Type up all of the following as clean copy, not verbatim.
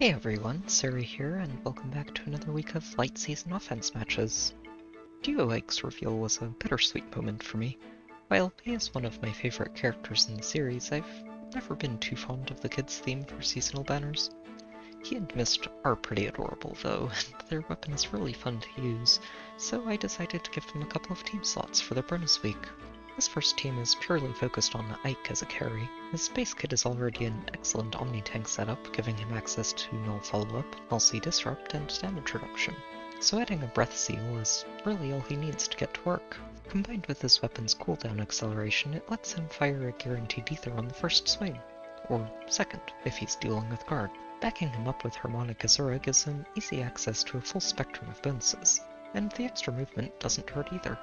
Hey everyone, Sari here, and welcome back to another week of light season offense matches. Duo Ike's reveal was a bittersweet moment for me. While he is one of my favorite characters in the series, I've never been too fond of the kids' theme for seasonal banners. He and Mist are pretty adorable though, and their weapon is really fun to use, so I decided to give them a couple of team slots for their bonus week. This first team is purely focused on Ike as a carry. His base kit is already an excellent Omni-Tank setup, giving him access to Null Follow-Up, Null C Disrupt, and damage reduction. So adding a Breath Seal is really all he needs to get to work. Combined with his weapon's cooldown acceleration, it lets him fire a guaranteed Aether on the first swing, or second if he's dealing with guard. Backing him up with Harmonic Azura gives him easy access to a full spectrum of bonuses, and the extra movement doesn't hurt either.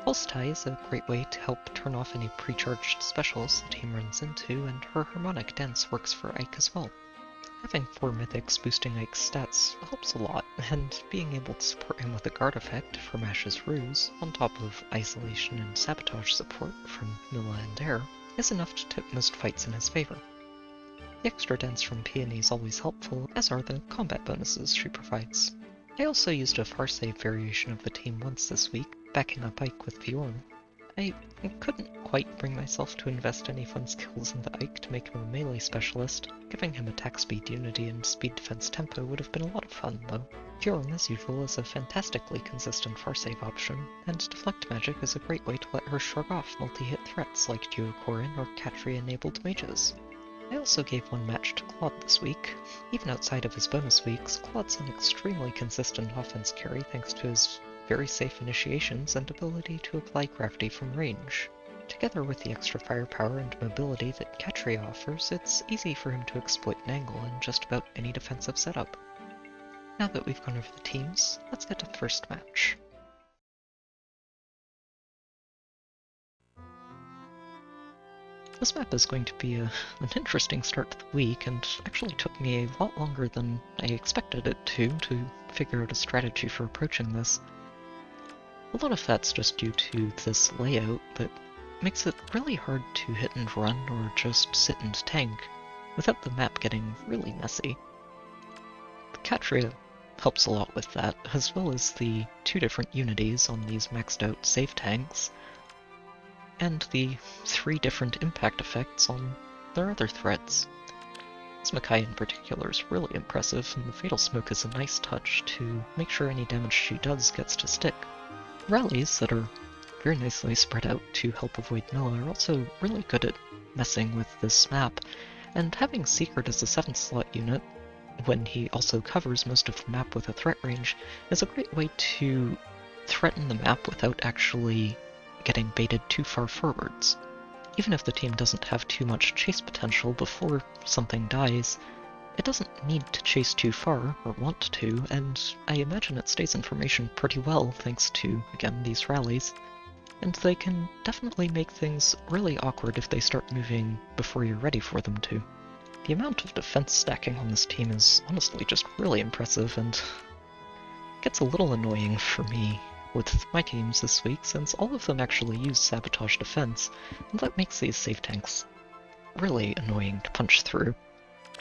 Pulse Tie is a great way to help turn off any pre-charged specials the team runs into, and her Harmonic Dance works for Ike as well. Having 4 mythics boosting Ike's stats helps a lot, and being able to support him with a guard effect from Ash's Ruse, on top of isolation and sabotage support from Milla and Air, is enough to tip most fights in his favor. The extra dance from Peony is always helpful, as are the combat bonuses she provides. I also used a Farsave variation of the team once this week, backing up Ike with Fjorm. I couldn't quite bring myself to invest any fun skills into Ike to make him a melee specialist. Giving him attack speed unity and speed defense tempo would have been a lot of fun though. Fjorm, as usual, is a fantastically consistent Farsave option, and Deflect Magic is a great way to let her shrug off multi-hit threats like Duocorin or Catria-enabled mages. I also gave one match to Claude this week. Even outside of his bonus weeks, Claude's an extremely consistent offense carry thanks to his very safe initiations and ability to apply gravity from range. Together with the extra firepower and mobility that Catria offers, it's easy for him to exploit an angle in just about any defensive setup. Now that we've gone over the teams, let's get to the first match. This map is going to be an interesting start to the week, and actually took me a lot longer than I expected it to figure out a strategy for approaching this. A lot of that's just due to this layout that makes it really hard to hit and run or just sit and tank without the map getting really messy. Catria helps a lot with that, as well as the 2 different unities on these maxed out save tanks, and the 3 different impact effects on their other threats. This Makai in particular is really impressive, and the Fatal Smoke is a nice touch to make sure any damage she does gets to stick. Rallies that are very nicely spread out to help avoid Milla are also really good at messing with this map, and having Secret as a 7th slot unit, when he also covers most of the map with a threat range, is a great way to threaten the map without actually getting baited too far forwards. Even if the team doesn't have too much chase potential before something dies, it doesn't need to chase too far, or want to, and I imagine it stays in formation pretty well thanks to, again, these rallies, and they can definitely make things really awkward if they start moving before you're ready for them to. The amount of defense stacking on this team is honestly just really impressive, and gets a little annoying for me with my teams this week, since all of them actually use sabotage defense, and that makes these save tanks really annoying to punch through.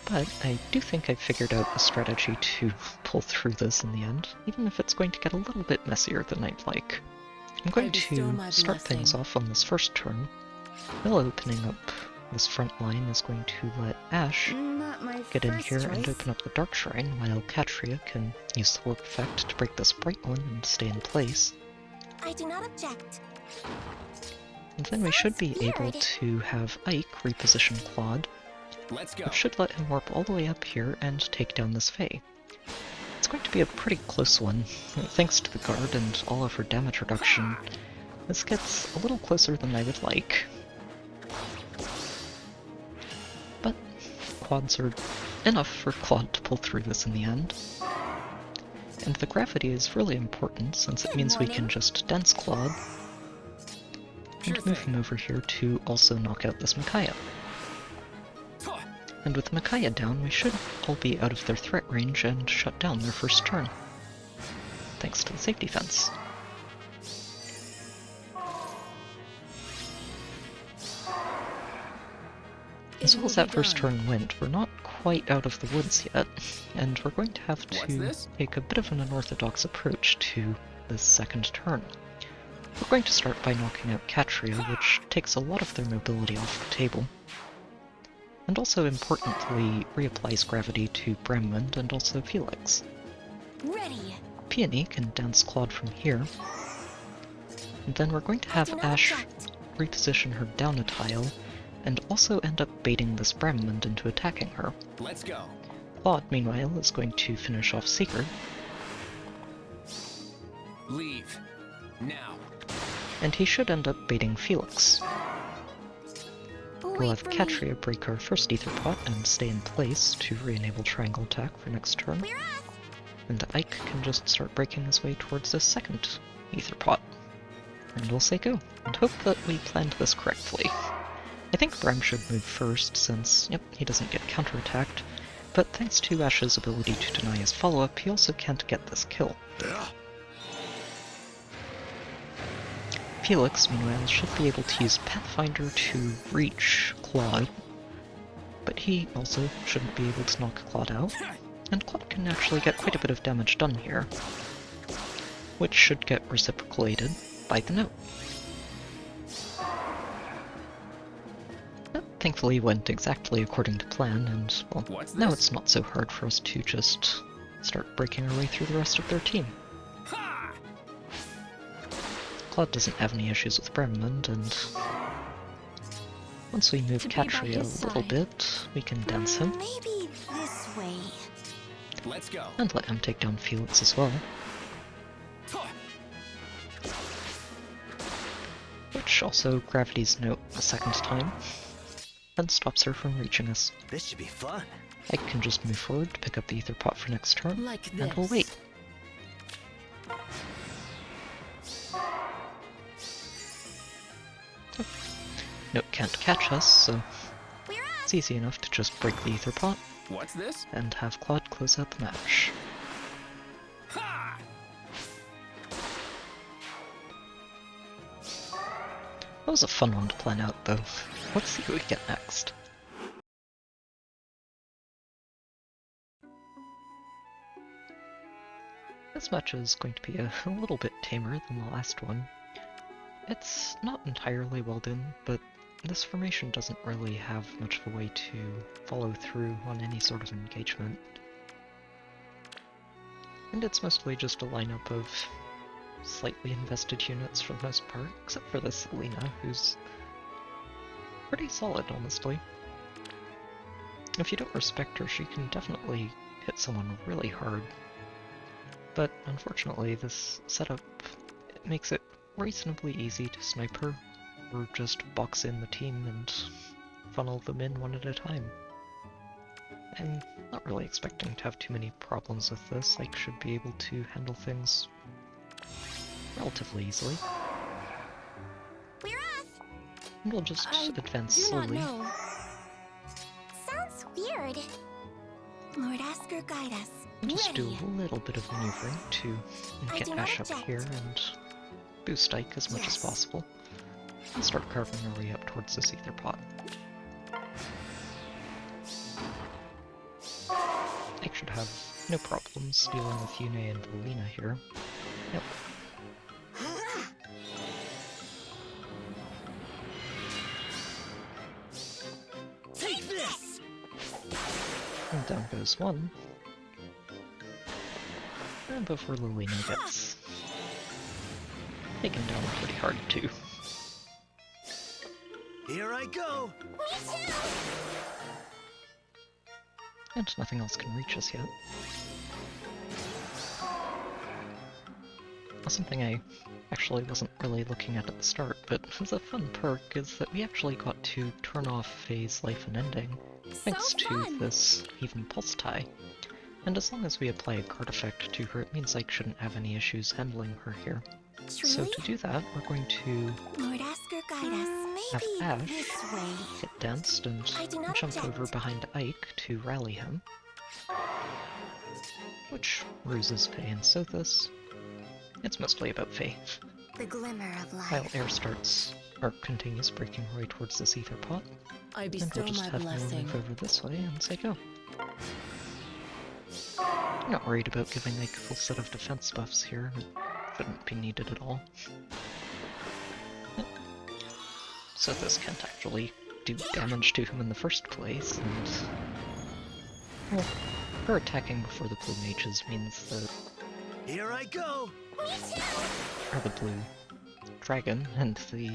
But I do think I've figured out a strategy to pull through this in the end, even if it's going to get a little bit messier than I'd like. I'm going to start things off on this first turn. Milla opening up this front line is going to let Ash get in here and open up the Dark Shrine, while Catria can use the warp effect to break this bright one and stay in place. I do not object. And then we should be able to have Ike reposition Claude, which should let him warp all the way up here and take down this Fae. It's going to be a pretty close one. Thanks to the guard and all of her damage reduction, this gets a little closer than I would like. But quads are enough for Claude to pull through this in the end. And the gravity is really important, since it means we can just dense Claude and move him over here to also knock out this Micaiah. And with Micaiah down, we should all be out of their threat range and shut down their first turn, thanks to the safety fence. As well as that first turn went, we're not quite out of the woods yet, and we're going to have to take a bit of an unorthodox approach to this second turn. We're going to start by knocking out Catria, which takes a lot of their mobility off the table, and also importantly reapplies gravity to Bramwind and also Felix. Ready. Peony can dance Claude from here, and then we're going to have Ash reposition her down a tile, and also end up baiting this Bramwind into attacking her. Let's go. Claude, meanwhile, is going to finish off Seeker. Leave. Now. And he should end up baiting Felix. We'll have Wait for Catria break her first Aether Pot and stay in place to re-enable Triangle Attack for next turn. We're off. And Ike can just start breaking his way towards the second Aether Pot. And we'll say go, and hope that we planned this correctly. I think Bram should move first, since, yep, he doesn't get counterattacked, but thanks to Ash's ability to deny his follow-up, he also can't get this kill. Felix, meanwhile, should be able to use Pathfinder to reach Claude, but he also shouldn't be able to knock Claude out, and Claude can actually get quite a bit of damage done here, which should get reciprocated by the note. That thankfully went exactly according to plan, and, well, now it's not so hard for us to just start breaking our way through the rest of their team. Claude doesn't have any issues with Bramwind, and once we move Catria a little bit, we can dance him. Maybe this way. Let's go. And let him take down Felix as well. Which also gravities note a second time, and stops her from reaching us. This should be fun. I can just move forward to pick up the Aether Pot for next turn, Like and we'll wait. Oh. Note can't catch us, so it's easy enough to just break the Aether Pot What's this? and have Claude close out the match. Ha! That was a fun one to plan out, though. Let's see what we get next. This match is going to be a little bit tamer than the last one. It's not entirely well done, but this formation doesn't really have much of a way to follow through on any sort of engagement. And it's mostly just a lineup of slightly invested units for the most part, except for this Selena, who's pretty solid, honestly. If you don't respect her, she can definitely hit someone really hard. But unfortunately, this setup makes it reasonably easy to snipe her, or just box in the team and funnel them in one at a time. I'm not really expecting to have too many problems with this. I should be able to handle things relatively easily. We're off. And we'll just advance Do not slowly. know. Sounds weird. Lord Asker, guide us. And just do Ready. a little bit of maneuvering to I get do not Ash up object. here and boost Ike as much as Yes. possible, and start carving our way up towards this Aether Pot. Ike should have no problems dealing with Yune and Lena here. Yep. Take this! And down goes one. And before Lilina gets taken down pretty hard too. Here I go! Me too. And nothing else can reach us yet. Something I actually wasn't really looking at the start, but was a fun perk, is that we actually got to turn off Phase Life and Ending, thanks So to fun. this Even Pulse Tie. And as long as we apply a card effect to her, it means I shouldn't have any issues handling her here. So Truly? to do that, we're going to Lord Asker, guide us. have Maybe Ash this way. get danced and I do not jump object. over behind Ike to rally him, which ruses Faye and Sothis. It's mostly about Faye. The glimmer of While life. Air starts, or continues breaking her way towards this Aether Pot, I and bestow we'll just my have Mel blessing. move over this way and say go. I'm not worried about giving Ike a full set of defense buffs here. It shouldn't be needed at all. So this can't actually do damage to him in the first place, and... well, her attacking before the blue mages means that... Here I go! or the blue dragon and the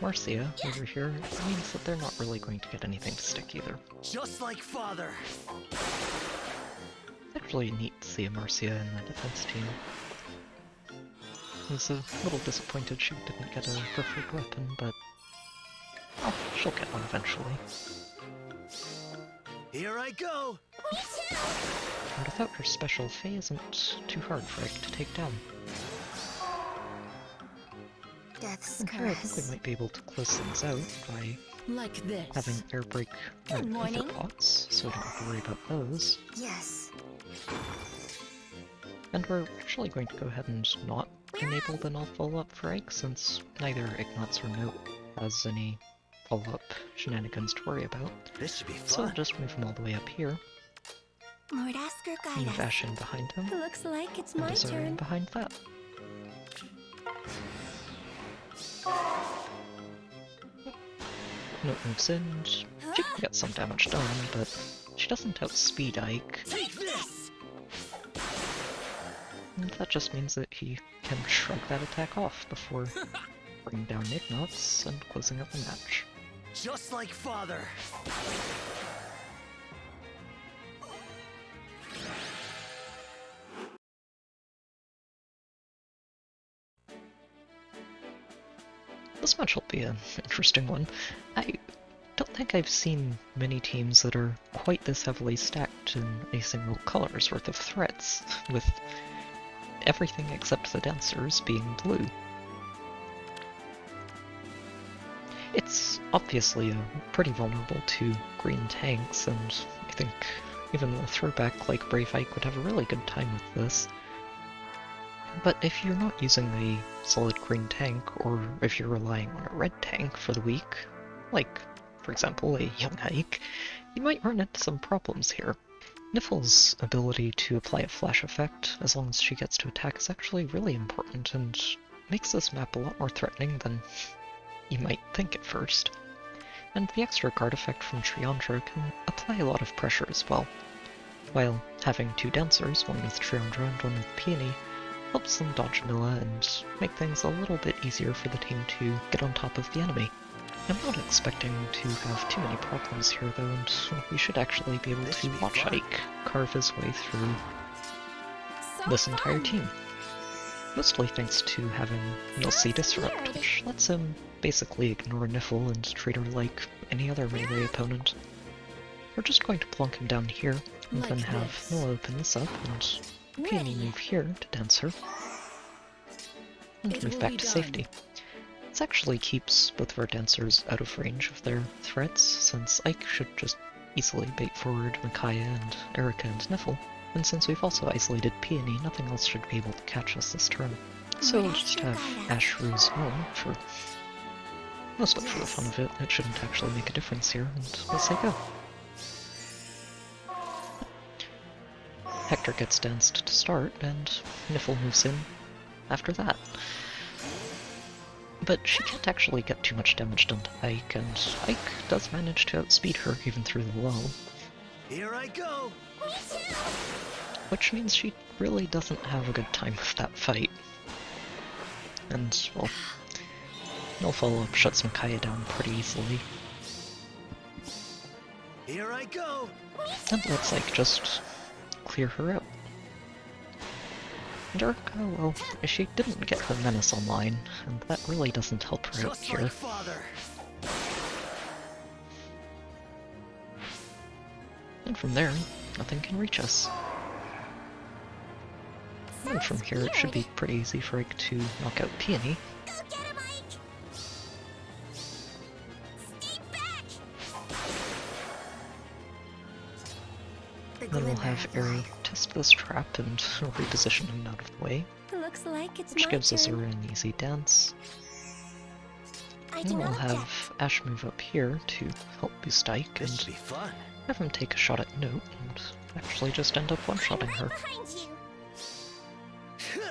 Marcia over here, it means that they're not really going to get anything to stick either. Just like father! It's actually neat to see a Marcia in the defense team. I was a little disappointed she didn't get a preferred weapon, but... oh, she'll get one eventually. Here I go! And without her special, Faye isn't too hard for Ike to take down. Death's And here I think caress. we might be able to close things out by Like this. having air break Good Aether morning. pots, so we don't have to worry about those. Yes. And we're actually going to go ahead and not enable the null follow-up for Ike, since neither Ignatz or Note has any follow-up shenanigans to worry about. This should be So we'll fun. just move him all the way up here, Lord Asker, guide move us. Ash in behind him, Looks like it's and my Azura in turn. behind that. Note moves in, and she can get some damage done, but she doesn't outspeed Ike, Take this! and that just means that he can shrug that attack off before bringing down Ignatz and closing out the match. Just like father! This match will be an interesting one. I don't think I've seen many teams that are quite this heavily stacked in a single color's worth of threats, with everything except the dancers being blue. It's obviously pretty vulnerable to green tanks, and I think even the throwback like Brave Ike would have a really good time with this. But if you're not using a solid green tank, or if you're relying on a red tank for the week, like, for example, a young Ike, you might run into some problems here. Nifl's ability to apply a flash effect, as long as she gets to attack, is actually really important, and makes this map a lot more threatening than you might think at first. And the extra guard effect from Triandra can apply a lot of pressure as well, while having two dancers, one with Triandra and one with Peony, helps them dodge Milla and make things a little bit easier for the team to get on top of the enemy. I'm not expecting to have too many problems here though, and we should actually be able This to should be watch fun. Ike carve his way through So this entire fun. team. Mostly thanks to having Nilsi Disrupt, weird. which lets him basically ignore Niffle and treat her like any other melee opponent. We're just going to plonk him down here, and Like then have this. Milla open this up, and Peony Ready. move here to dance her, and It move will back be to done. safety. This actually keeps both of our dancers out of range of their threats, since Ike should just easily bait forward Micaiah and Erica and Niffle, and since we've also isolated Peony, nothing else should be able to catch us this turn. So we'll just have Ash Ruse Gnome for mostly for the fun of it. It shouldn't actually make a difference here, and we'll say go. Hector gets danced to start, and Niffle moves in after that. But she can't actually get too much damage done to Ike, and Ike does manage to outspeed her even through the lull, Here I go! which means she really doesn't have a good time with that fight. And, well, no follow-up shuts Micaiah down pretty easily. Here I go! And let's, like, just clear her out. And Erica, well, she didn't get her menace online, and that really doesn't help her out Just here. like father! And from there, nothing can reach us. And from here, it should be pretty easy for Ike to knock out Peony. Go get him, Ike! Stay back! The Then we'll glimmer have of Aero life. test this trap and reposition him out of the way, Looks like it's which my gives us turn. an easy dance. I And we'll cannot have Ash move up here to help boost Ike, This should and be fun. have him take a shot at Note and actually just end up one-shotting her. Behind you.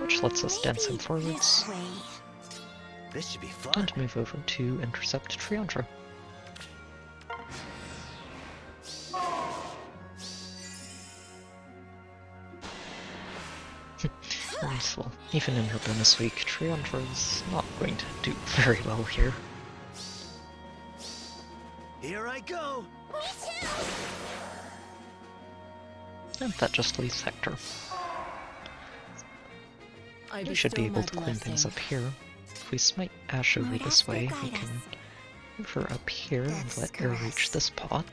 Which lets us dance him Maybe forwards this way. This should be fun. and move over to intercept Triandra. And, well, even in her bonus week, Triandra's not going to do very well here. Here I go. Me too. And that just leaves Hector. We should be able to clean things up here. If we smite Ash over Lord, this ask way, their we can guidance. move her up here and That's let air reach correct. this pot,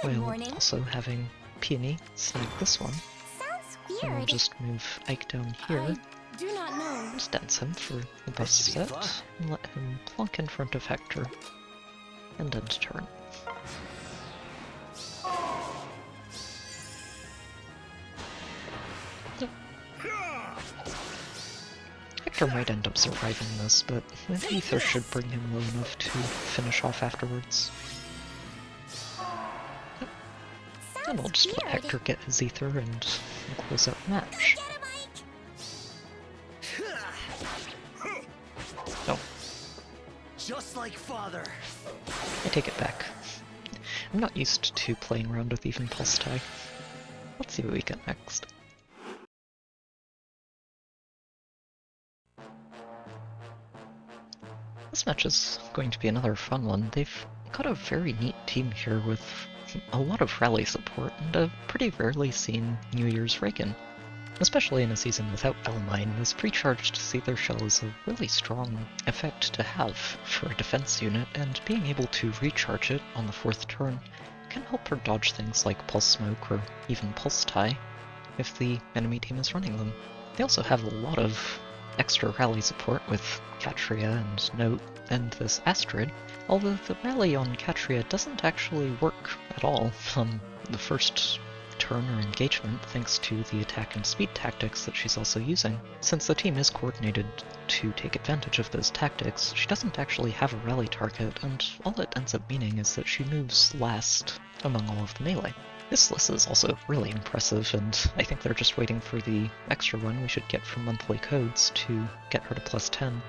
Good while morning. also having Peony snag this one. Sounds And we'll weird. just move Ike down here, I do not know. and dance him for the This bus should be fun. set, and let him plonk in front of Hector, and end turn. Yep. Hector might end up surviving this, but the Aether should bring him low enough to finish off afterwards. Yep. And we'll just let weird. Hector get his Aether and close out the match. Get him, Ike. No, Just like father. I take it back. I'm not used to playing around with even pulse tie. Let's see what we get next. This match is going to be another fun one. They've got a very neat team here with a lot of rally support and a pretty rarely seen New Year's Reagan. Especially in a season without Elmine, this pre-charged Sillier shell is a really strong effect to have for a defense unit, and being able to recharge it on the 4th turn can help her dodge things like Pulse Smoke or even Pulse Tie if the enemy team is running them. They also have a lot of extra rally support with Catria and Note and this Astrid, although the rally on Catria doesn't actually work at all on the first turn or engagement thanks to the attack and speed tactics that she's also using. Since the team is coordinated to take advantage of those tactics, she doesn't actually have a rally target, and all it ends up meaning is that she moves last among all of the melee. This list is also really impressive, and I think they're just waiting for the extra one we should get from monthly codes to get her to +10.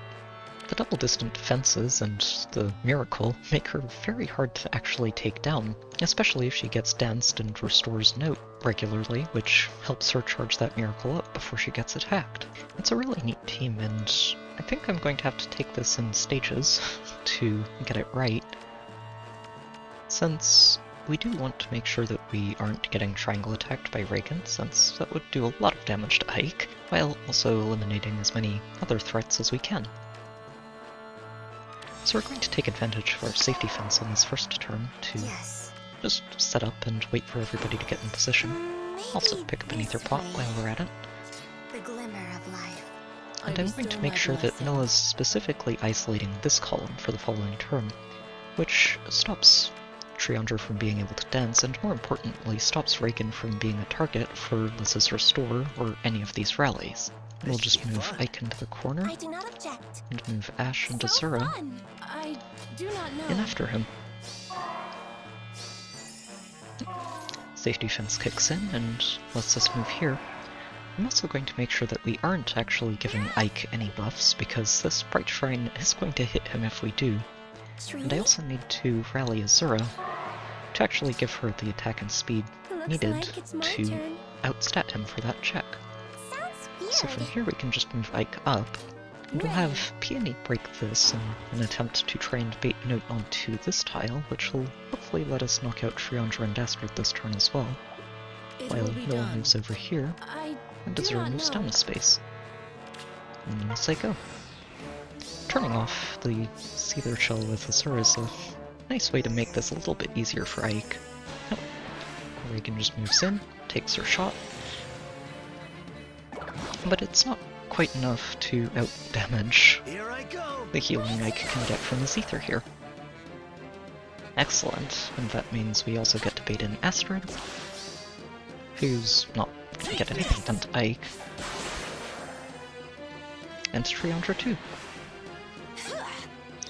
The double distant defenses and the miracle make her very hard to actually take down, especially if she gets danced and restores Note regularly, which helps her charge that miracle up before she gets attacked. It's a really neat team, and I think I'm going to have to take this in stages to get it right, since we do want to make sure that we aren't getting triangle attacked by Reagan, since that would do a lot of damage to Ike, while also eliminating as many other threats as we can. So we're going to take advantage of our safety fence on this first turn to Yes. just set up and wait for everybody to get in position. Also Maybe pick up an this Aether pot way. while we're at it. The glimmer of life. And I'm going to make sure that Noah's specifically isolating this column for the following turn, which stops Triandra from being able to dance, and more importantly stops Reagan from being a target for Lys's Restore or any of these rallies. We'll This just should be move fun. Ike into the corner I do not object. and move Ash and So Azura fun. I do not know. in after him. Safety fence kicks in and lets us move here. I'm also going to make sure that we aren't actually giving Ike any buffs, because this Bright Shrine is going to hit him if we do. And I Truly? also need to rally Azura to actually give her the attack and speed Looks needed like it's my to turn. outstat him for that check. Sounds weird. So from here we can just move Ike up, and we'll have Peony break this in an attempt to try and bait Note onto this tile, which will hopefully let us knock out Triandra and Astrid this turn as well, It while will be Noah done. moves over here, I and do Azura not moves know. down a space. And let's say go. Turning off the Seether shell with Azura is a nice way to make this a little bit easier for Ike. Oh, Reagan just moves in, takes her shot, but it's not quite enough to out-damage Here I go. the healing Ike can get from his Aether here. Excellent, and that means we also get to bait in Astrid, who's not going to get anything done to Ike, and Triandra too.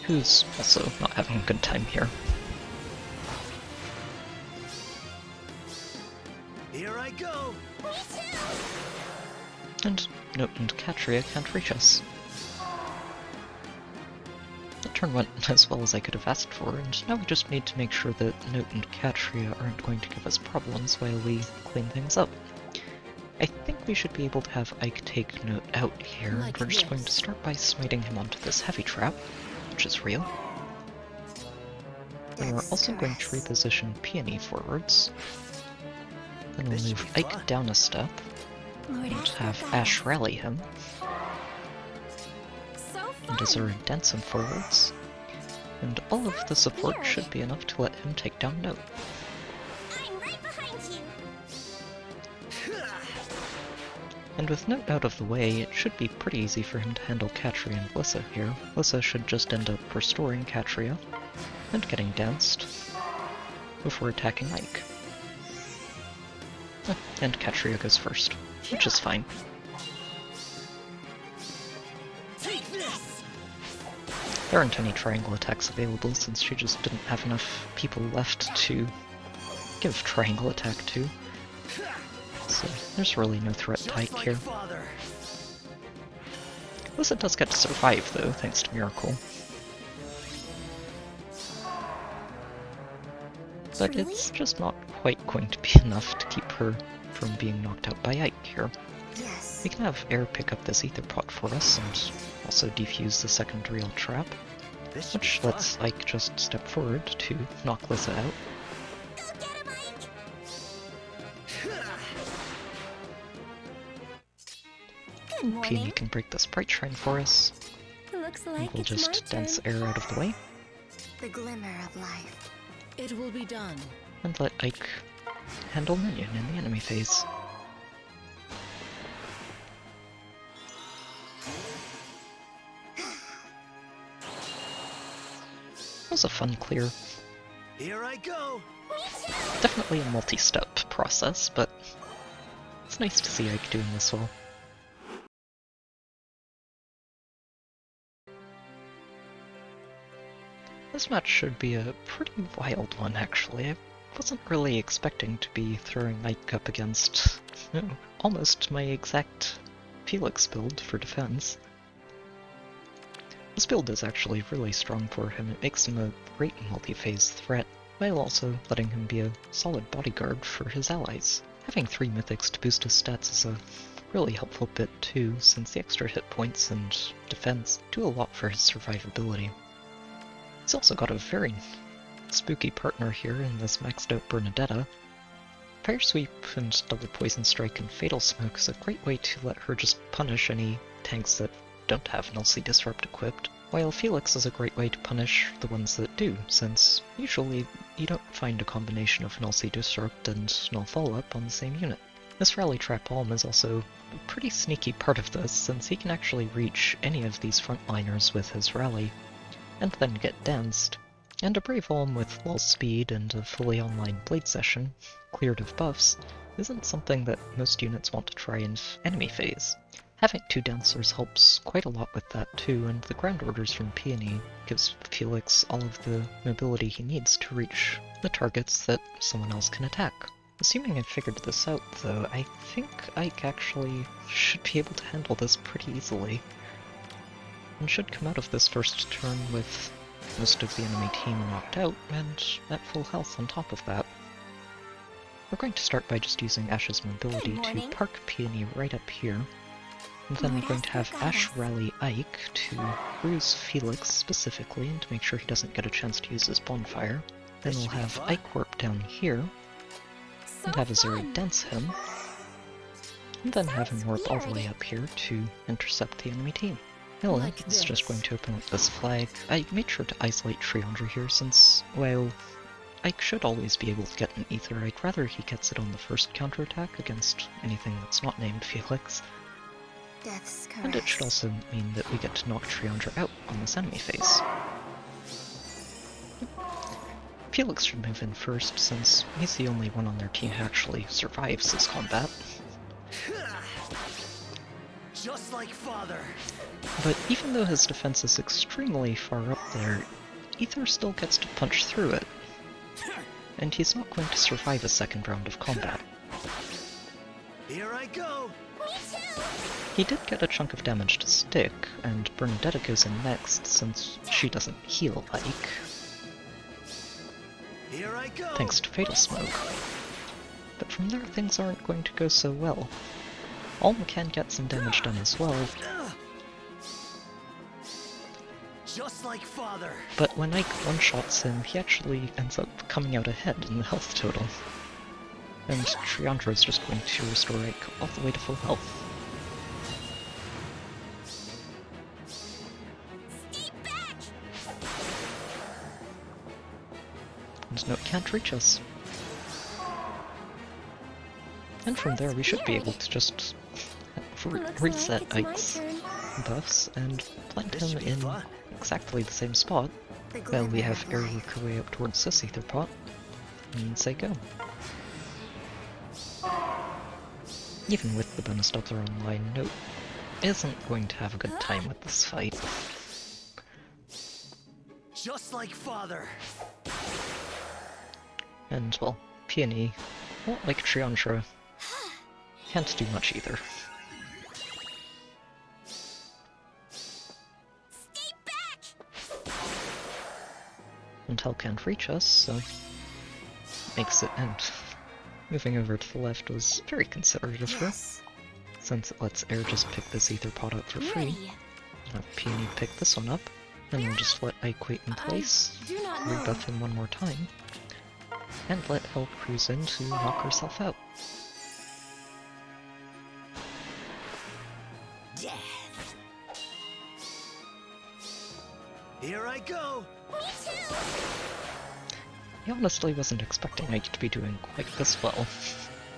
who's also not having a good time here. Here I go. Me too. And Note and Catria can't reach us. The turn went as well as I could have asked for, and now we just need to make sure that Note and Catria aren't going to give us problems while we clean things up. I think we should be able to have Ike take Note out here, and Like we're just going to this. start by smiting him onto this heavy trap, which is real. And we're also going to reposition Peony forwards. Then we'll This should move be Ike fun. down a step, Lord and Ash have got Ash that. rally him, So and fun. Azura dance him forwards. And all of the support should be enough to let him take down Note. I'm right behind you. And with Note out of the way, it should be pretty easy for him to handle Catria and Lissa here. Lissa should just end up restoring Catria and getting danced before attacking Ike. And Catria goes first, which is fine. Take this. There aren't any triangle attacks available since she just didn't have enough people left to give triangle attack to. So there's really no threat to Just Ike like here. father. Lissa does get to survive though, thanks to Miracle. But Truly? it's just not quite going to be enough to keep her from being knocked out by Ike here. Yes. We can have Air pick up this Aether pot for us and also defuse the second real trap, This should be which fun. lets Ike just step forward to knock Lissa out. Go get him, Ike. Good Peony morning. can break the Sprite Shrine for us, Looks and like we'll it's just my dance turn. Air out of the way, The glimmer of life. It will be done. and let Ike handle Minion in the enemy phase. That was a fun clear. Here I go. Definitely a multi-step process, but it's nice to see Ike doing this well. This match should be a pretty wild one, actually. I wasn't really expecting to be throwing Ike up against almost my exact Felix build for defense. This build is actually really strong for him. It makes him a great multi-phase threat, while also letting him be a solid bodyguard for his allies. Having 3 mythics to boost his stats is a really helpful bit too, since the extra hit points and defense do a lot for his survivability. He's also got a very spooky partner here in this maxed out Bernadetta. Fire Sweep and Double Poison Strike and Fatal Smoke is a great way to let her just punish any tanks that don't have Nullsea Disrupt equipped, while Felix is a great way to punish the ones that do, since usually you don't find a combination of Nullsea Disrupt and Null Follow-up on the same unit. This Rally Trap Alm is also a pretty sneaky part of this, since he can actually reach any of these frontliners with his Rally, and then get danced. And a Brave Alm with lull speed and a fully online Blade Session, cleared of buffs, isn't something that most units want to try in enemy phase. Having 2 dancers helps quite a lot with that too, and the ground orders from Peony gives Felix all of the mobility he needs to reach the targets that someone else can attack. Assuming I figured this out though, I think Ike actually should be able to handle this pretty easily, and should come out of this first turn with most of the enemy team knocked out, and at full health on top of that. We're going to start by just using Ash's mobility Good to morning. park Peony right up here, and then we're going to have Ash rally Ike to bruise Felix specifically, and to make sure he doesn't get a chance to use his bonfire. Then we'll have Ike warp down here, and have Azuri dance him, and then have him warp all the way up here to intercept the enemy team. Ella Like is just this. going to open up this flag. I made sure to isolate Triandra here since, while Ike should always be able to get an Aether, I'd rather he gets it on the first counterattack against anything that's not named Felix. Death's And it should also mean that we get to knock Triandra out on this enemy phase. Felix should move in first, since he's the only one on their team who actually survives this combat. Just like father. But even though his defense is extremely far up there, Aether still gets to punch through it, and he's not going to survive a second round of combat. Here I go. Me too. He did get a chunk of damage to stick, and Bernadetta goes in next since she doesn't heal like, Here I go. thanks to Fatal Smoke. But from there things aren't going to go so well. Alm can get some damage done as well, Just like father. but when Ike one-shots him, he actually ends up coming out ahead in the health total. And Triandra is just going to restore Ike all the way to full health. Stay back. And no, it can't reach us. And from there we should be able to just Looks reset like it's Ike's my turn. buffs and plant This him should be in fun. exactly the same spot. The Well, we glimmer have of air life. work our way up towards this Aether pot, and say go. Even with the bonus Doppler online, Note isn't going to have a good time with this fight. Just like father. And, well, Peony, well, like Triandra, can't do much either. Stay back. And Hell can't reach us, so makes it end. Moving over to the left was very considerate of her, Yes. since it lets Air just pick this Aether pot up for free. Ready. Have Peony pick this one up, and we'll just let Ike wait in place, I do not know. rebuff him one more time, and let Hell cruise in to knock herself out. Death. Here I go. Me too. I honestly wasn't expecting Ike to be doing quite this well.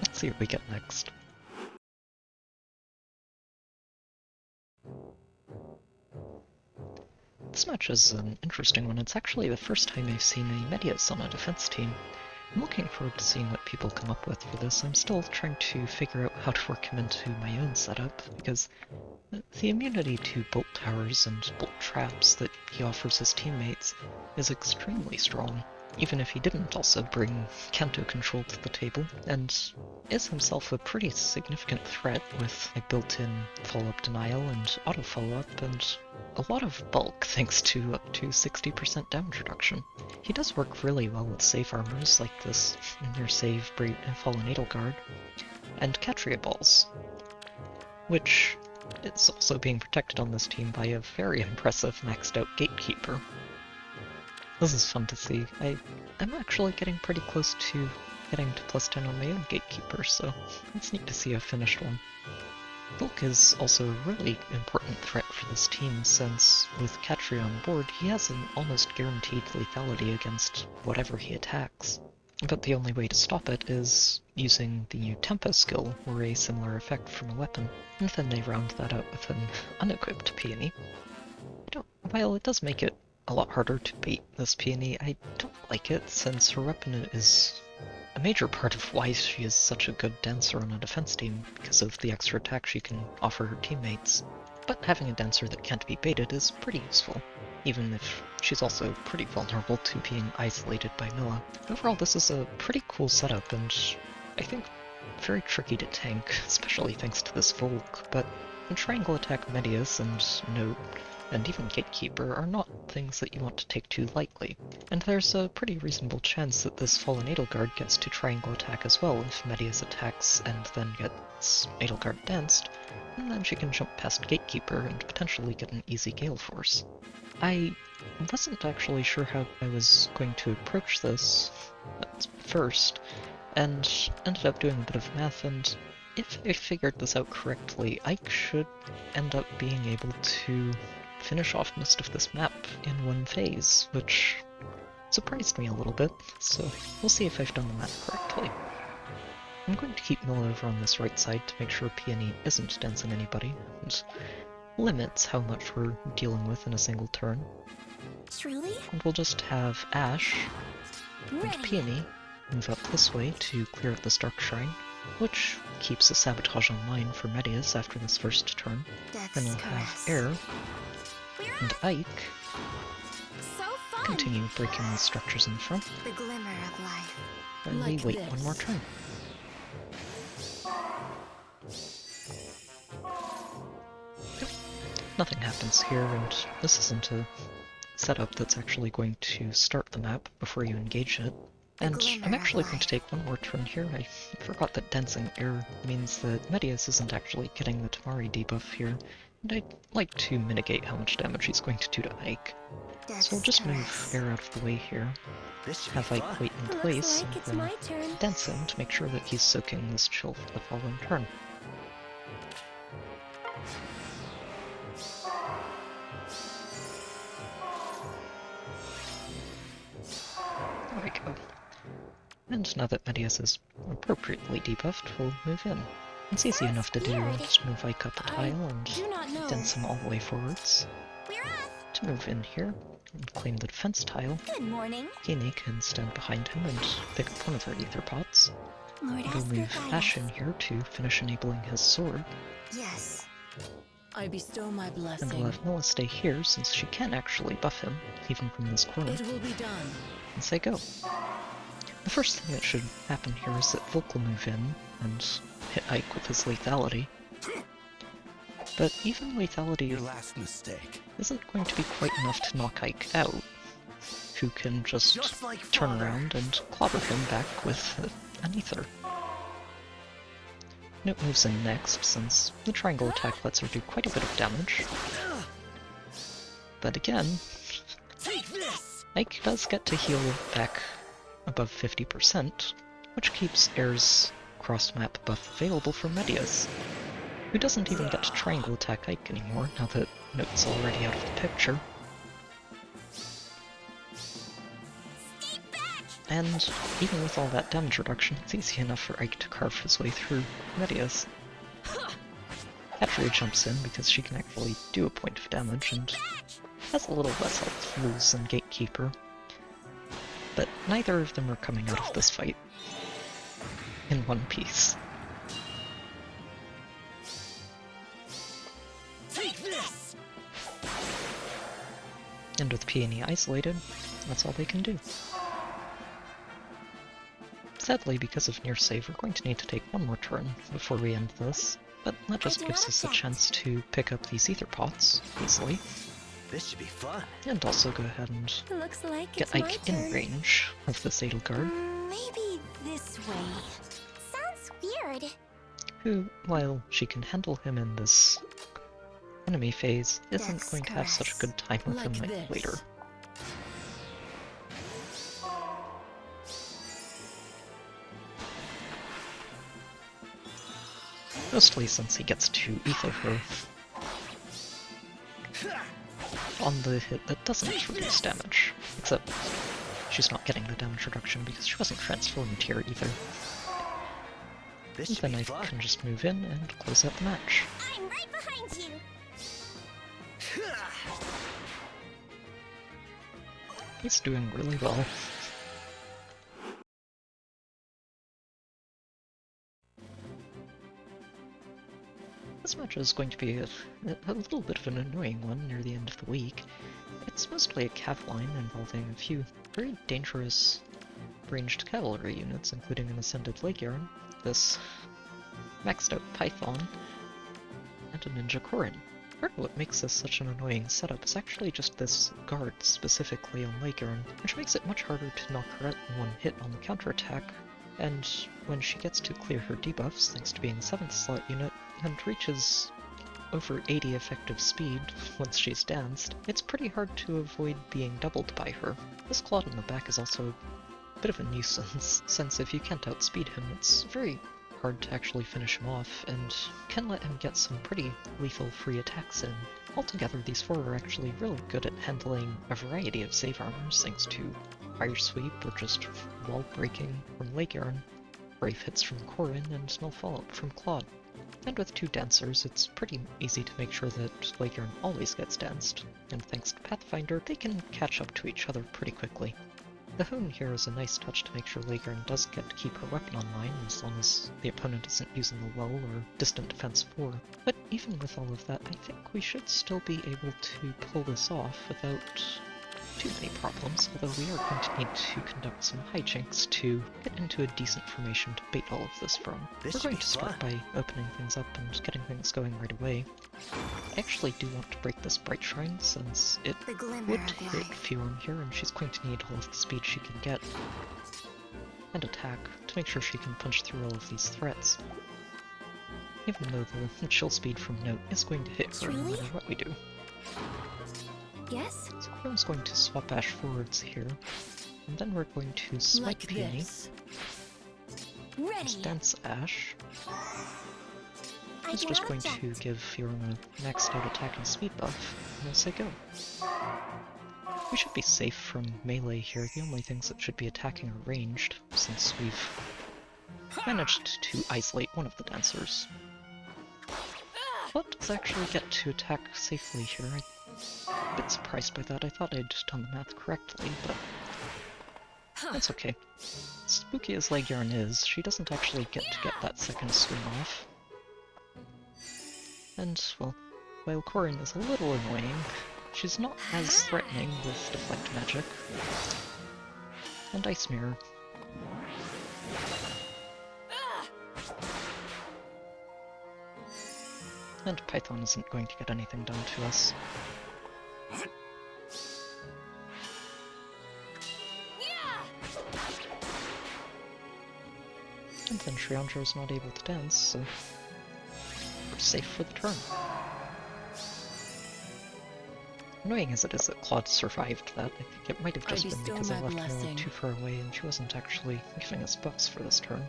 Let's see what we get next. This match is an interesting one. It's actually the first time I've seen a Medeus on a defense team. I'm looking forward to seeing what people come up with for this. I'm still trying to figure out how to work him into my own setup, because the immunity to bolt towers and bolt traps that he offers his teammates is extremely strong, even if he didn't also bring Kanto control to the table, and is himself a pretty significant threat with a built-in follow-up denial and auto follow-up, and a lot of bulk thanks to up to 60% damage reduction. He does work really well with safe armors like this near save Fallen Edelgard, and Catria balls, which is also being protected on this team by a very impressive maxed out Gatekeeper. This is fun to see. I'm actually getting pretty close to getting to plus 10 on my own Gatekeeper, so it's neat to see a finished one. Volke is also a really important threat for this team, since with Catria on board, he has an almost guaranteed lethality against whatever he attacks. But the only way to stop it is using the new Tempo skill, or a similar effect from a weapon, and then they round that out with an unequipped Peony. While it does make it a lot harder to bait this Peony, I don't like it, since her weapon is a major part of why she is such a good dancer on a defense team, because of the extra attack she can offer her teammates. But having a dancer that can't be baited is pretty useful, even if she's also pretty vulnerable to being isolated by Milla. Overall, this is a pretty cool setup, and I think very tricky to tank, especially thanks to this Volke, but triangle attack Medeus and Note, and even Gatekeeper are not things that you want to take too lightly. And there's a pretty reasonable chance that this Fallen Edelgard gets to triangle attack as well if Medeus attacks and then gets Edelgard danced, and then she can jump past Gatekeeper and potentially get an easy Gale Force. I wasn't actually sure how I was going to approach this at first, and ended up doing a bit of math, and if I figured this out correctly, Ike should end up being able to finish off most of this map in one phase, which surprised me a little bit, so we'll see if I've done the math correctly. I'm going to keep Milla over on this right side to make sure Peony isn't dancing anybody, and limits how much we're dealing with in a single turn. Truly? And we'll just have Ash and Ready. Peony move up this way to clear out this Dark Shrine, which keeps a sabotage online for Medeus after this first turn. Then we'll have Air We're and off. Ike So fun. continue breaking these structures in the front, The glimmer of life. and Like we wait this. one more turn. Nothing happens here, and this isn't a setup that's actually going to start the map before you engage it. And glimmer I'm of actually going to life. take one more turn here. I forgot that dancing air means that Medeus isn't actually getting the Tamari debuff here, and I'd like to mitigate how much damage he's going to do to Ike. So we'll just move air out of the way here, This should be have Ike fun. wait in Looks place, like it's and my then turn. dance him to make sure that he's soaking this chill for the following turn. There we go. And now that Medeus is appropriately debuffed, we'll move in. It's easy enough to do, weird. just move Ike up a tile and Do not know. dance him all the way forwards. We're off. To move in here and claim the defense tile, Good morning. Kine can stand behind him and pick up one of their ether pots. Lord We'll Aster move guide Ash us. in here to finish enabling his sword, Yes. I bestow my and we'll blessing. have Noah stay here since she can actually buff him, even from this corner, It will be done. and say go. The first thing that should happen here is that Volke will move in and hit Ike with his lethality. But even lethality last mistake. isn't going to be quite enough to knock Ike out, who can just Just like turn father. around and clobber him back with an Aether. Note moves in next, since the triangle attack lets her do quite a bit of damage. But again, Take this! Ike does get to heal back above 50%, which keeps Air's cross-map buff available for Medeus, who doesn't even get to triangle attack Ike anymore now that Note's already out of the picture. And even with all that damage reduction, it's easy enough for Ike to carve his way through Medeus. Catria jumps in because she can actually do a point of damage and has a little less health to lose than Gatekeeper. But neither of them are coming out of this fight in one piece. Take this! And with Peony isolated, that's all they can do. Sadly, because of near save, we're going to need to take one more turn before we end this, but that just do gives not us a object. chance to pick up these ether pots easily, This should be fun. and also go ahead and Looks like get it's my Ike in turn. range of this Edelgard, Maybe this way. Sounds weird. who, while she can handle him in this enemy phase, isn't going to have such a good time with Like him this. later. Mostly since he gets to ether her on the hit that doesn't reduce damage, except she's not getting the damage reduction because she wasn't transformed here either. This And should then be I fun. can just move in and close out the match. I'm right behind you. He's doing really well. This match is going to be a little bit of an annoying one near the end of the week. It's mostly a cav line involving a few very dangerous ranged cavalry units, including an ascended Legion, this maxed out Python, and a Ninja Korin. Part of what makes this such an annoying setup is actually just this guard specifically on Legion, which makes it much harder to knock her out in one hit on the counterattack, and when she gets to clear her debuffs thanks to being a 7th slot unit, and reaches over 80 effective speed once she's danced, it's pretty hard to avoid being doubled by her. This Claude in the back is also a bit of a nuisance, since if you can't outspeed him, it's very hard to actually finish him off, and can let him get some pretty lethal free attacks in. Altogether, these four are actually really good at handling a variety of save armors thanks to Fire Sweep or just wall breaking from Legion, Brave hits from Korin, and Null Fallout from Claude. And with two dancers, it's pretty easy to make sure that Legion always gets danced, and thanks to Pathfinder, they can catch up to each other pretty quickly. The hone here is a nice touch to make sure Leigern does get to keep her weapon online as long as the opponent isn't using the lull or distant defense 4. But even with all of that, I think we should still be able to pull this off without too many problems, although we are going to need to conduct some hijinks to get into a decent formation to bait all of this from. This We're should going be to start fun. by opening things up and getting things going right away. I actually do want to break this Bright Shrine since it The glimmer would of hit life. Fjorm here, and she's going to need all of the speed she can get and attack to make sure she can punch through all of these threats. Even though the chill speed from Note is going to hit her no Truly? matter what we do. Yes? So Fjorm's going to swap Ash forwards here, and then we're going to smite Like Peony, this. Ready. dance Ash. I It's do just not going object. to give Fjorm a maxed out attack and speed buff, and we'll say go. We should be safe from melee here. The only things that should be attacking are ranged, since we've managed to isolate one of the dancers. What does actually get to attack safely here? I'm a bit surprised by that. I thought I'd done the math correctly, but that's okay. Spooky as Leigern is, she doesn't actually get to get that second swing off. And, well, while Corin is a little annoying, she's not as threatening with Deflect Magic. And Ice Mirror. And Python isn't going to get anything done to us. And then Shriandro's not able to dance, so we're safe for the turn. Annoying as it is that Claude survived that, I think it might have just been bestow because I my left Moa blessing. too far away and she wasn't actually giving us buffs for this turn.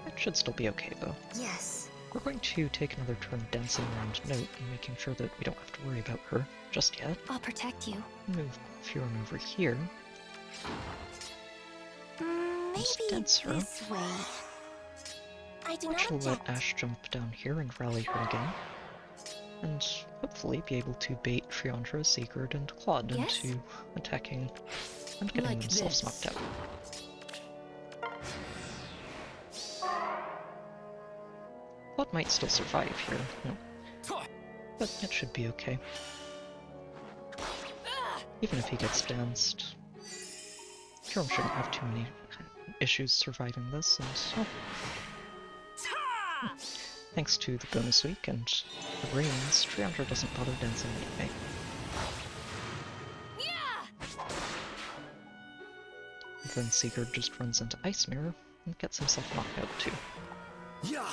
It should still be okay though. Yes. We're going to take another turn dancing around Note and making sure that we don't have to worry about her just yet. I'll protect you. Move Fjorm over here. Just Maybe dance her. this way. I do Which not will let object. Ash jump down here and rally her again. And hopefully be able to bait Triandra, Sigurd, and Claude Yes? into attacking and getting Like themselves this. knocked out. Claude might still survive here, but it should be okay. Even if he gets danced, Fjorm shouldn't have too many issues surviving this, and thanks to the bonus week and the rains, Triandra doesn't bother dancing anyway. Then Sigurd just runs into Ice Mirror and gets himself knocked out too. Yeah.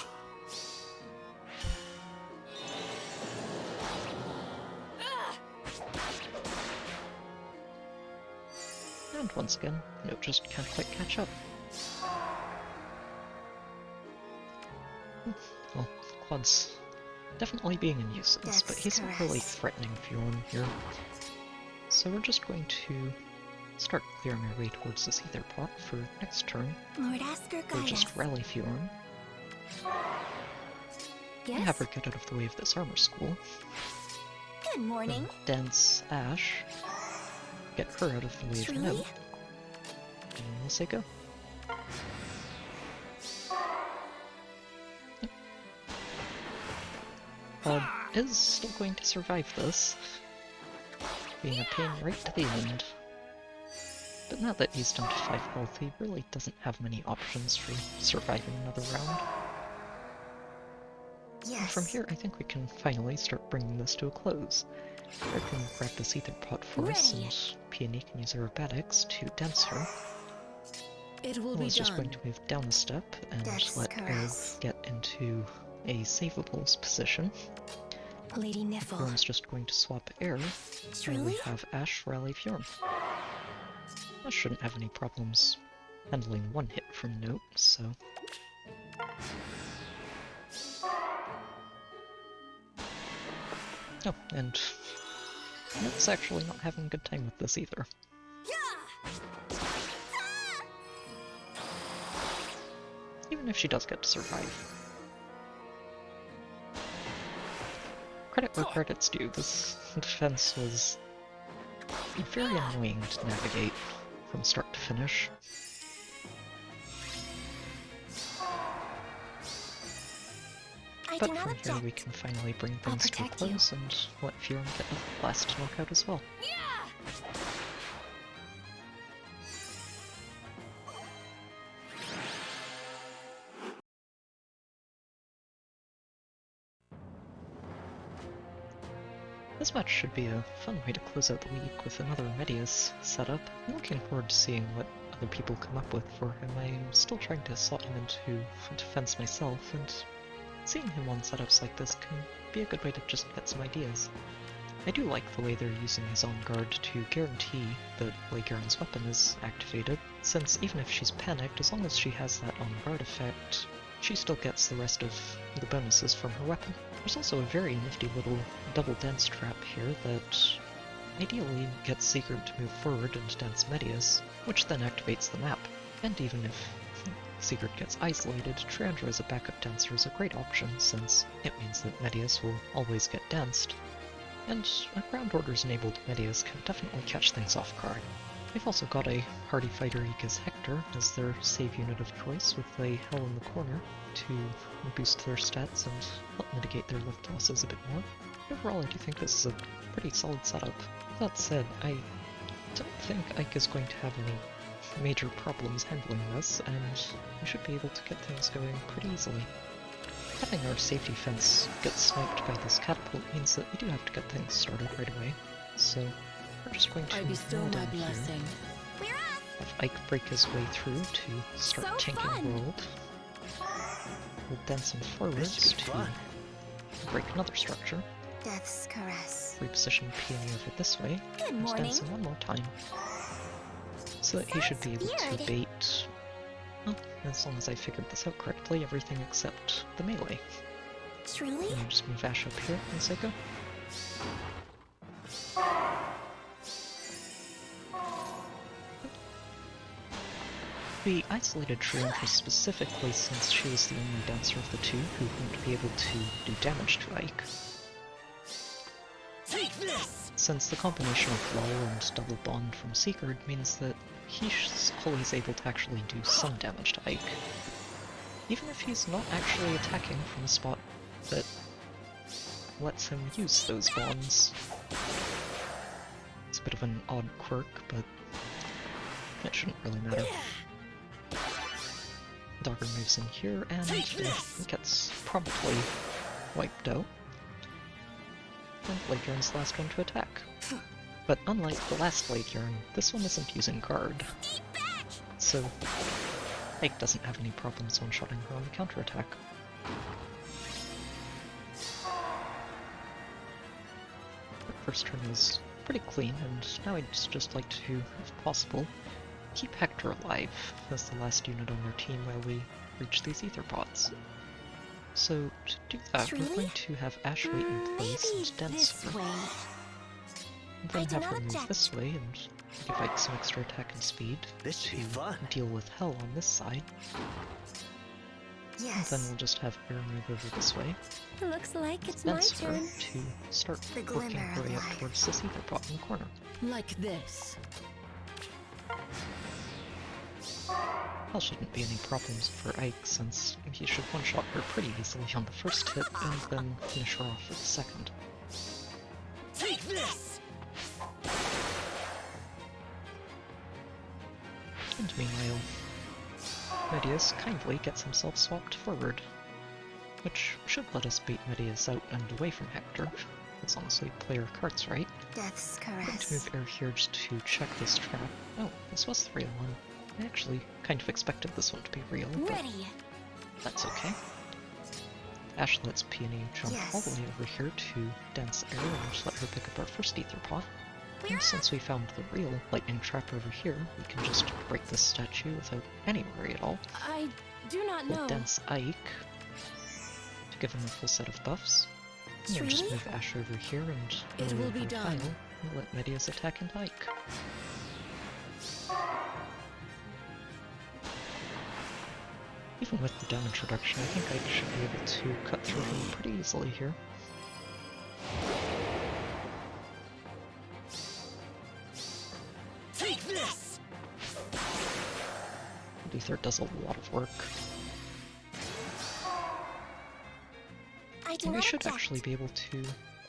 And once again, Note just can't quite catch up. Well, Claude's definitely being a nuisance, That's but he's not really correct. threatening Fjorm here. So we're just going to start clearing our way towards this Aether pot for next turn. Lord Asker We'll guide just us. rally Fjorm and have Yes? her get out of the way of this armor school. Good morning. Dance Ash, get her out of the way of Truly? Note, and we'll say go. Claude is still going to survive this, being a pain right to the end. But now that he's down to 5 health, he really doesn't have many options for surviving another round. And Yes. from here, I think we can finally start bringing this to a close. I can grab this Aether pot for us, Ready. and Peony can use aerobatics to dance her. It will Well, be it's just going done. to move down a step and Death's let Air caress. get into a savables position. Lady Niffle. Fjorm's just going to swap Air, and we Truly? have Ash rally Fjorm. I shouldn't have any problems handling one hit from Note, so... Oh, and Note's actually not having a good time with this either. Even if she does get to survive. Credit where credit's due, this defense was very annoying to navigate from start to finish. I But do not from here object. we can finally bring I'll things to a protect you. close and let Fjorm get the last knockout as well. This match should be a fun way to close out the week with another Medeus setup. I'm looking forward to seeing what other people come up with for him. I'm still trying to slot him into defense myself, and seeing him on setups like this can be a good way to just get some ideas. I do like the way they're using his on guard to guarantee that Legaren's weapon is activated, since even if she's panicked, as long as she has that on guard effect, she still gets the rest of the bonuses from her weapon. There's also a very nifty little double dance trap here that ideally gets Sigurd to move forward and dance Medeus, which then activates the map. And even if Sigurd gets isolated, Triandra as a backup dancer is a great option, since it means that Medeus will always get danced. And a ground orders enabled Medeus can definitely catch things off guard. They've also got a hardy fighter Ika's Hector as their save unit of choice, with a Hell in the corner to boost their stats and help mitigate their lift losses a bit more. Overall, I do think this is a pretty solid setup. That said, I don't think Ike is going to have any major problems handling this, and we should be able to get things going pretty easily. Having our safety fence get sniped by this catapult means that we do have to get things started right away, so we're just going to I bestow kneel my down here, blessing. We're off! have Ike break his way through to start So tanking fun. world. We'll dance him This forwards should be to fun. break another structure, Death's caress. reposition Peony over this way, Good and morning. dance him one more time. So that he should be able to Weird. bait, well, as long as I figured this out correctly, everything except the melee. Truly? And you just move Ash up here as I go. We isolated Triandra specifically since she was the only dancer of the two who wouldn't be able to do damage to Ike. Take this! Since the combination of Lull and Double Bond from Sigurd means that he's always able to actually do some damage to Ike. Even if he's not actually attacking from a spot that lets him use those bonds. It's a bit of an odd quirk, but it shouldn't really matter. Dogger moves in here and gets promptly wiped out. And Legaren's the last one to attack. But unlike the last Legaren, this one isn't using guard. So Ike doesn't have any problems one-shotting her on the counterattack. Her first turn was pretty clean, and now I'd just like to, if possible, keep Hector alive as the last unit on our team while we reach these Aether pods. So to do that, we're Truly? going to have Ash wait in place Maybe and dance this her. way. And then I do have not her move object. this way and give Ike some extra attack and speed This should be to fun. deal with Hell on this side. And Yes. then we'll just have Air move over this way, Looks like it's my dance her turn. to start The working glimmer her of way up life. towards this Aether pot in the corner. Like this. Hell shouldn't be any problems for Ike, since he should one-shot her pretty easily on the first hit, and then finish her off with the second. Take this! And meanwhile, Medeus kindly gets himself swapped forward, which should let us bait Medeus out and away from Hector, as long as we play our cards right. Death's I'm going to caress. move Air here just to check this trap. Oh, this was the real one. I actually kind of expected this one to be real, but Ready. that's okay. Ash lets Peony jump all the Yes. way over here to dance Air and let her pick up our first Aether pot. We're And since we found the real lightning trap over here, we can just break this statue without any worry at all. I do not We'll know. dance Ike to give him a full set of buffs. And then just Truly? move Ash over here and It lower will be her done. pile and let Medeus attack into Ike. Even with the damage reduction, I think Ike should be able to cut through him pretty easily here. Take this! Aether does a lot of work. I do And we not should object. actually be able to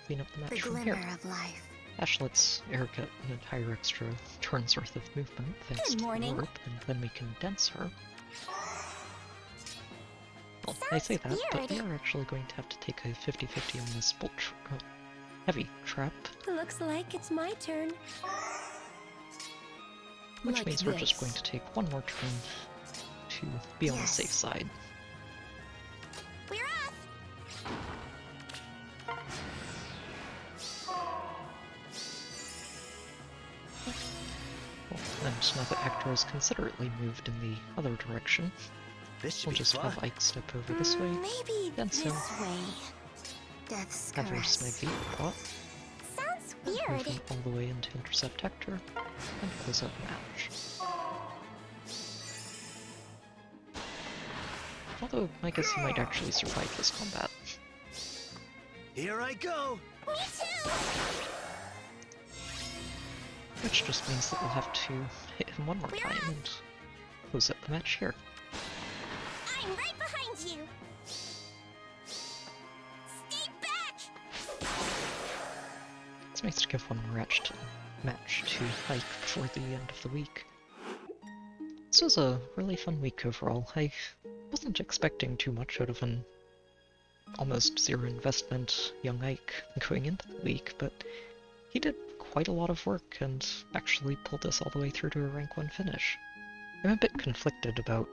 clean up the The match from glimmer here. of life. Ash lets Air get an entire extra turn's worth of movement thanks Good to morning. the warp, and then we can dance her. Well, I Sounds say that, but we weird. are actually going to have to take a 50-50 on this heavy trap, Looks like it's my turn. which Like means we're just this. going to take one more turn to be on the safe Yes. side. We're off. Well, and now that Hector has considerately moved in the other direction, This should we'll be just fun. have Ike step over this way, Maybe Dance this him. way. Death's have her caress. snag the plot, Sounds move weird. him all the way in to intercept Hector, and close out the match. Although, I guess he might actually survive this combat. Here I go. Me too. Which just means that we'll have to hit him one more time and close out the match here. I'm right behind you. Stay back. It's nice to give one more match to Ike before the end of the week. This was a really fun week overall. I wasn't expecting too much out of an almost zero investment young Ike going into the week, but he did quite a lot of work and actually pulled us all the way through to a rank 1 finish. I'm a bit conflicted about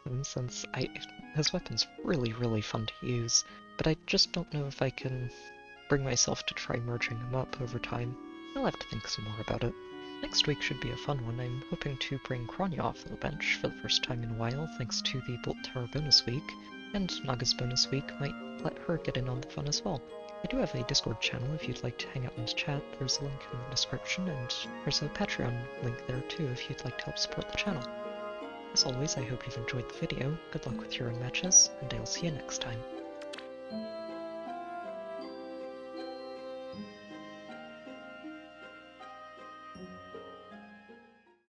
him since his weapon's really fun to use, but I just don't know if I can bring myself to try merging them up over time. I'll have to think some more about it. Next week should be a fun one. I'm hoping to bring Kronya off the bench for the first time in a while thanks to the Bolt Tower bonus week, and Naga's bonus week might let her get in on the fun as well. I do have a Discord channel if you'd like to hang out and chat. There's a link in the description, and there's a Patreon link there too if you'd like to help support the channel. As always, I hope you've enjoyed the video, good luck with your own matches, and I'll see you next time.